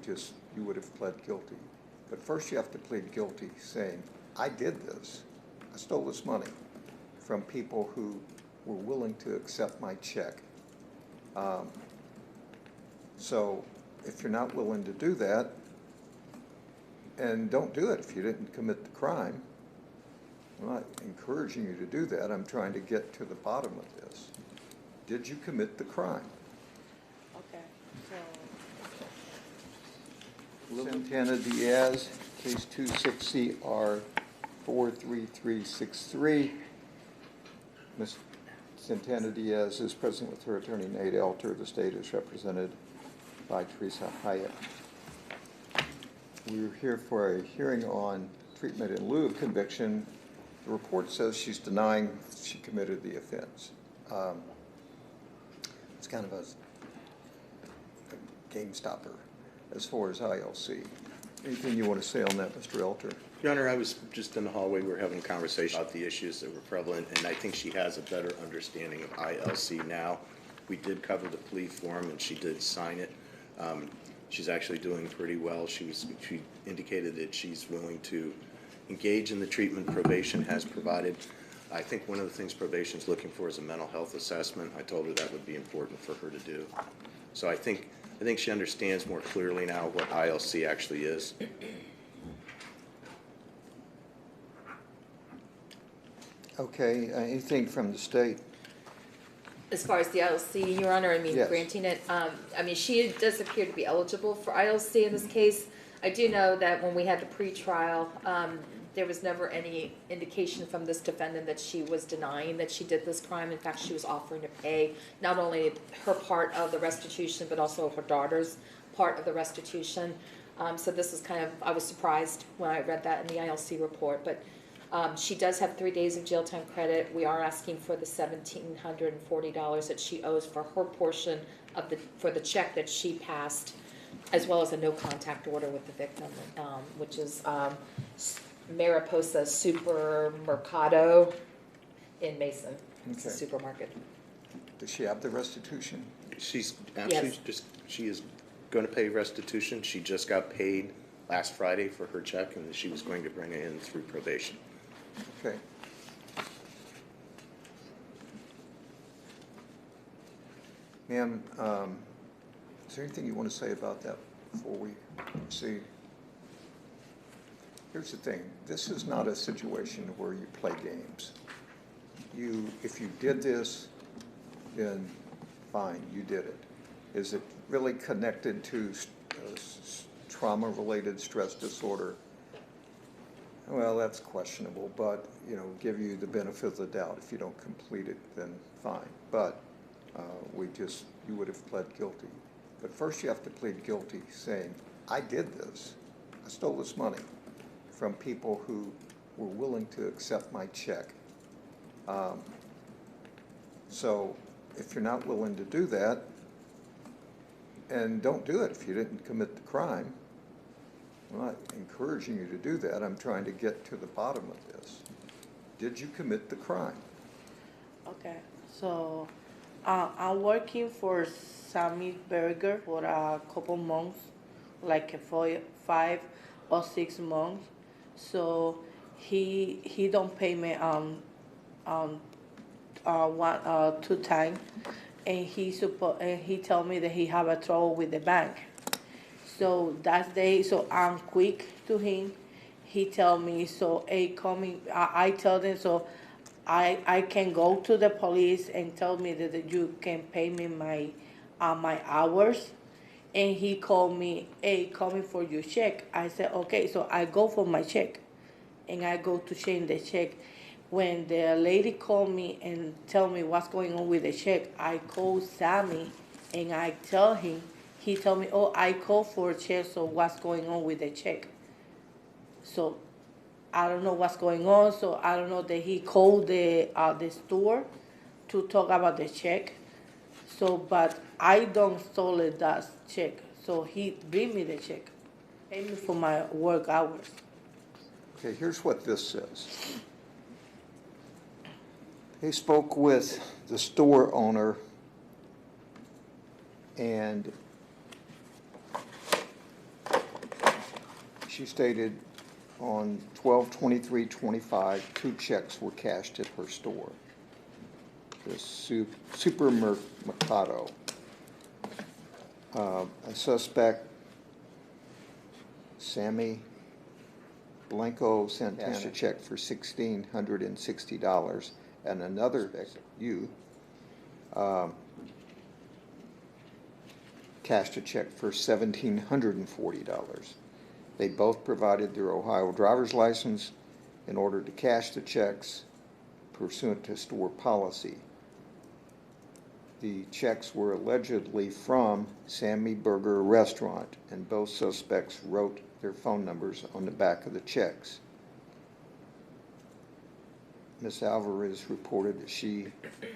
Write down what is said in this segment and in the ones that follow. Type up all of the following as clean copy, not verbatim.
you would have pled guilty. But first you have to plead guilty saying, I did this. I stole this money from people who were willing to accept my check. So if you're not willing to do that, and don't do it if you didn't commit the crime. I'm not encouraging you to do that. I'm trying to get to the bottom of this. Did you commit the crime? Okay, so. Santana Diaz, case 26CR 43363. Ms. Santana Diaz is present with her attorney, Nate Elter. The state is represented by Teresa Hyatt. We're here for a hearing on treatment in lieu of conviction. The report says she's denying she committed the offense. It's kind of a game stopper as far as ILC. Anything you want to say on that, Mr. Elter? Your Honor, I was just in the hallway. We were having a conversation about the issues that were prevalent, and I think she has a better understanding of ILC now. We did cover the plea form, and she did sign it. She's actually doing pretty well. She indicated that she's willing to engage in the treatment probation has provided. I think one of the things probation's looking for is a mental health assessment. I told her that would be important for her to do. So I think she understands more clearly now what ILC actually is. Okay, anything from the state? As far as the ILC, Your Honor, Yes. granting it, she does appear to be eligible for ILC in this case. I do know that when we had the pretrial, there was never any indication from this defendant that she was denying that she did this crime. In fact, she was offering to pay not only her part of the restitution, but also her daughter's part of the restitution. So this is I was surprised when I read that in the ILC report, but she does have 3 days of jail time credit. We are asking for the $1,740 that she owes for her portion of for the check that she passed, as well as a no contact order with the victim, which is Mariposa Supermercado in Mason. It's a Okay. supermarket. Does she have the restitution? She's actually Yes. she is going to pay restitution. She just got paid last Friday for her check, and she was going to bring it in through probation. Okay. Ma'am, is there anything you want to say about that before we proceed? Here's the thing. This is not a situation where you play games. If you did this, then fine, you did it. Is it really connected to trauma-related stress disorder? Well, that's questionable, but, give you the benefit of the doubt. If you don't complete it, then fine. But you would have pled guilty. But first you have to plead guilty saying, I did this. I stole this money from people who were willing to accept my check. So if you're not willing to do that, and don't do it if you didn't commit the crime, I'm not encouraging you to do that. I'm trying to get to the bottom of this. Did you commit the crime? Okay, so I'm working for Sammy Berger for a couple months, like for 5 or 6 months. So he don't pay me 2 times, and he told me that he have a trouble with the bank. So that day, so I'm quick to him. He tell me, so I tell them, so I can go to the police and tell me that you can pay me my hours. And he called me, hey, call me for your check. I said, okay. So I go for my check, and I go to change the check. When the lady called me and tell me what's going on with the check, I call Sammy, and I tell him. He told me, oh, I called for a check, so what's going on with the check? So I don't know what's going on, so I don't know that he called the store to talk about the check. So, but I don't stole that check, so he bring me the check, pay me for my work hours. Okay, here's what this says. He spoke with the store owner, and She stated on 12/23/25, 2 checks were cashed at her store, the Supermercado. A suspect, Sammy Blanco, cashed a check for $1,660, and another, you, cashed a check for $1,740. They both provided their Ohio driver's license in order to cash the checks pursuant to store policy. The checks were allegedly from Sammy Burger Restaurant, and both suspects wrote their phone numbers on the back of the checks. Ms. Alvarez reported that she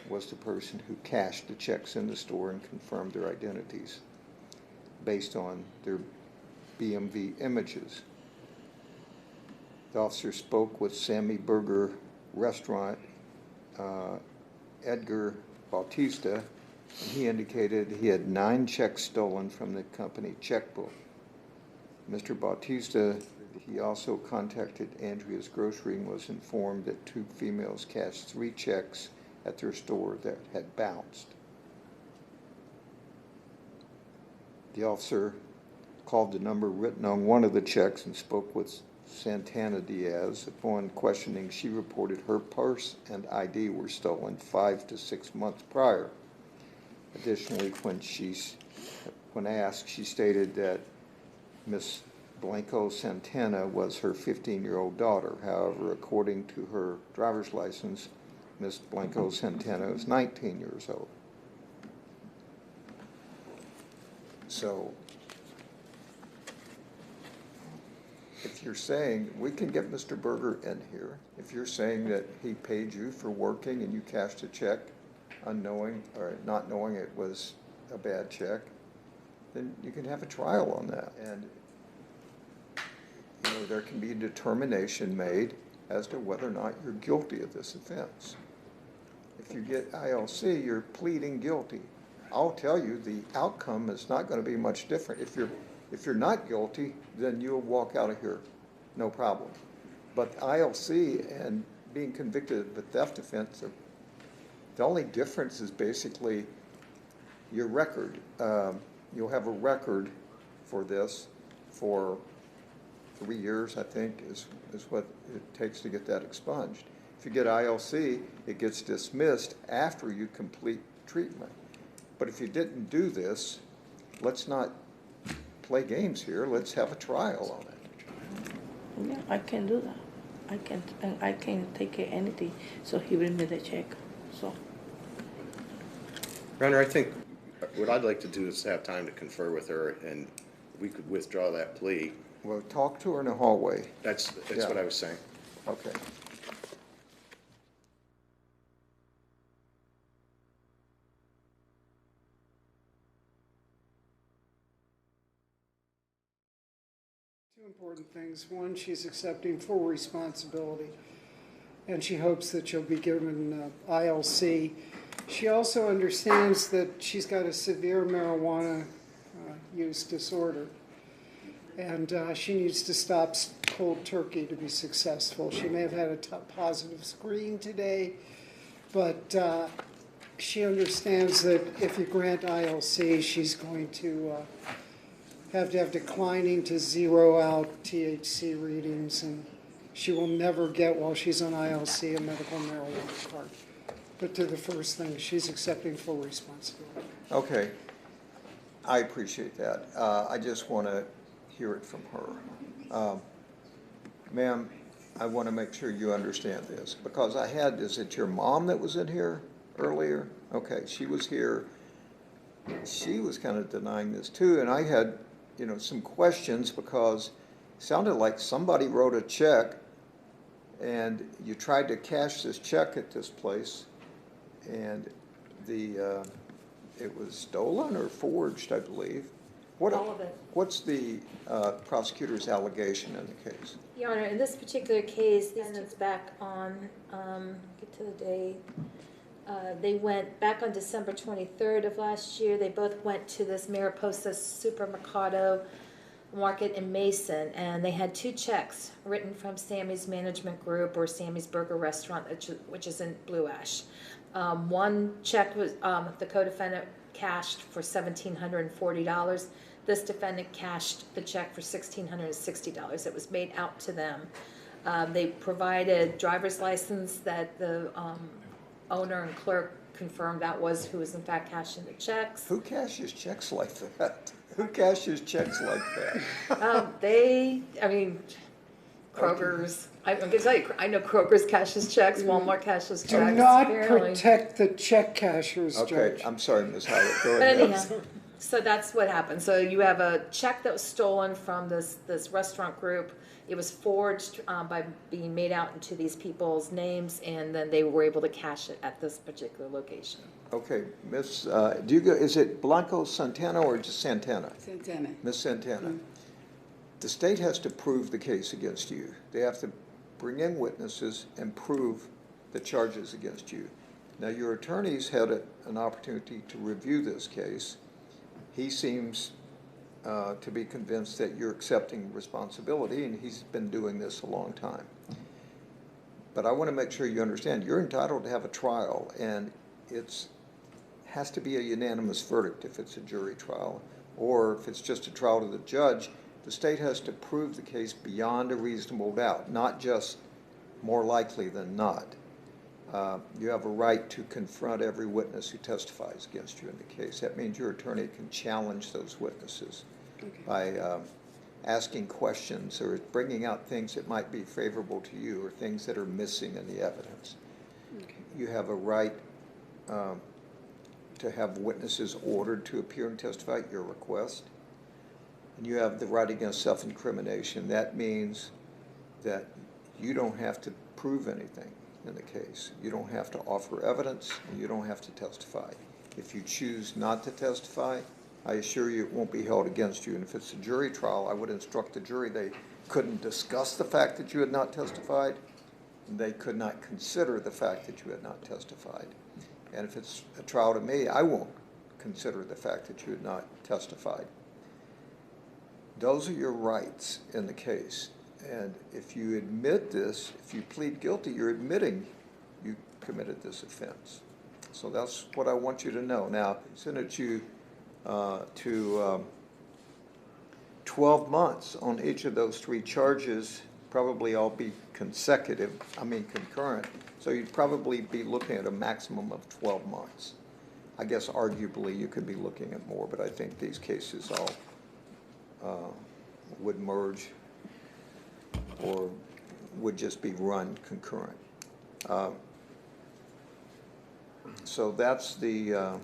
was the person who cashed the checks in the store and confirmed their identities based on their BMV images. The officer spoke with Sammy Burger Restaurant, Edgar Bautista, and he indicated he had 9 checks stolen from the company checkbook. Mr. Bautista, he also contacted Andrea's Grocery and was informed that 2 females cashed 3 checks at their store that had bounced. The officer called the number written on one of the checks and spoke with Santana Diaz. Upon questioning, she reported her purse and ID were stolen 5 to 6 months prior. Additionally, when asked, she stated that Miss Blanco Santana was her 15-year-old daughter. However, according to her driver's license, Miss Blanco Santana is 19 years old. So, if you're saying, we can get Mr. Berger in here, if you're saying that he paid you for working and you cashed a check unknowing or not knowing it was a bad check, then you can have a trial on that. And you know, there can be a determination made as to whether or not you're guilty of this offense. If you get ILC, you're pleading guilty. I'll tell you, the outcome is not going to be much different. If you're not guilty, then you'll walk out of here, no problem. But ILC and being convicted of a theft offense, the only difference is basically your record. You'll have a record for this for 3 years, I think, is what it takes to get that expunged. If you get ILC, it gets dismissed after you complete treatment. But if you didn't do this, let's not play games here. Let's have a trial on it. Yeah, I can do that. I can take care of anything. So he bring me the check. So. Renner, I think what I'd like to do is have time to confer with her, and we could withdraw that plea. Well, talk to her in the hallway. That's Yeah. what I was saying. Okay. Two important things. One, she's accepting full responsibility, and she hopes that she'll be given ILC. She also understands that she's got a severe marijuana use disorder, and she needs to stop cold turkey to be successful. She may have had a positive screen today, but she understands that if you grant ILC, she's going to have declining to zero out THC readings, and she will never get, while she's on ILC, a medical marijuana card. But to the first thing, she's accepting full responsibility. Okay. I appreciate that. I just want to hear it from her. Ma'am, I want to make sure you understand this, because is it your mom that was in here earlier? Okay, she was here. She was kind of denying this too, and I had, some questions because it sounded like somebody wrote a check and you tried to cash this check at this place, and it was stolen or forged, I believe. All of it. What's the prosecutor's allegation in the case? Your Honor, in this particular case, the defendant's back on, get to the date, they went back on December 23rd of last year. They both went to this Mariposa Supermercado Market in Mason, and they had 2 checks written from Sammy's Management Group or Sammy's Burger Restaurant, which is in Blue Ash. One check was, the co-defendant cashed for $1,740. This defendant cashed the check for $1,660. It was made out to them. They provided driver's license that the owner and clerk confirmed that was who was in fact cashing the checks. Who cashes checks like that? Who cashes checks like that? Kroger's. I'm gonna tell you, I know Kroger's cashes checks, Walmart cashes checks. Do not apparently. protect the check cashers, Okay, Judge. I'm sorry, Ms. Hyatt, go But ahead. anyhow, so that's what happened. So you have a check that was stolen from this restaurant group. It was forged by being made out into these people's names, and then they were able to cash it at this particular location. Okay, Miss, is it Blanco Santana or just Santana? Santana. Miss Santana. The state has to prove the case against you. They have to bring in witnesses and prove the charges against you. Now, your attorney's had an opportunity to review this case. He seems to be convinced that you're accepting responsibility, and he's been doing this a long time. But I want to make sure you understand, you're entitled to have a trial, and it's has to be a unanimous verdict if it's a jury trial, or if it's just a trial to the judge. The state has to prove the case beyond a reasonable doubt, not just more likely than not. You have a right to confront every witness who testifies against you in the case. That means your attorney can challenge those witnesses by asking questions or bringing out things that might be favorable to you or things that are missing in the evidence. Okay. You have a right to have witnesses ordered to appear and testify at your request. And you have the right against self-incrimination. That means that you don't have to prove anything in the case. You don't have to offer evidence, and you don't have to testify. If you choose not to testify, I assure you it won't be held against you. And if it's a jury trial, I would instruct the jury they couldn't discuss the fact that you had not testified, and they could not consider the fact that you had not testified. And if it's a trial to me, I won't consider the fact that you had not testified. Those are your rights in the case. And if you admit this, if you plead guilty, you're admitting you committed this offense. So that's what I want you to know. Now, I sentence you to 12 months on each of those 3 charges, probably all be concurrent. So you'd probably be looking at a maximum of 12 months. I guess arguably you could be looking at more, but I think these cases all would merge or would just be run concurrent. So that's the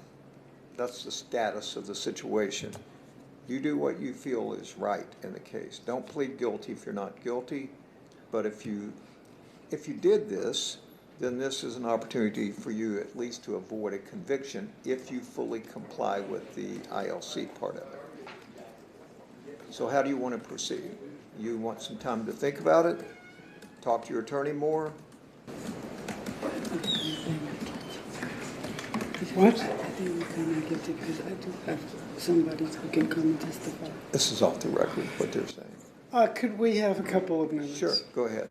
status of the situation. You do what you feel is right in the case. Don't plead guilty if you're not guilty, but if you did this, then this is an opportunity for you at least to avoid a conviction if you fully comply with the ILC part of it. So how do you want to proceed? You want some time to think about it? Talk to your attorney more? What? I think we cannot get it because I do have somebody who can come and testify. This is off the record, what they're saying. Could we have a couple of minutes? Sure, go ahead.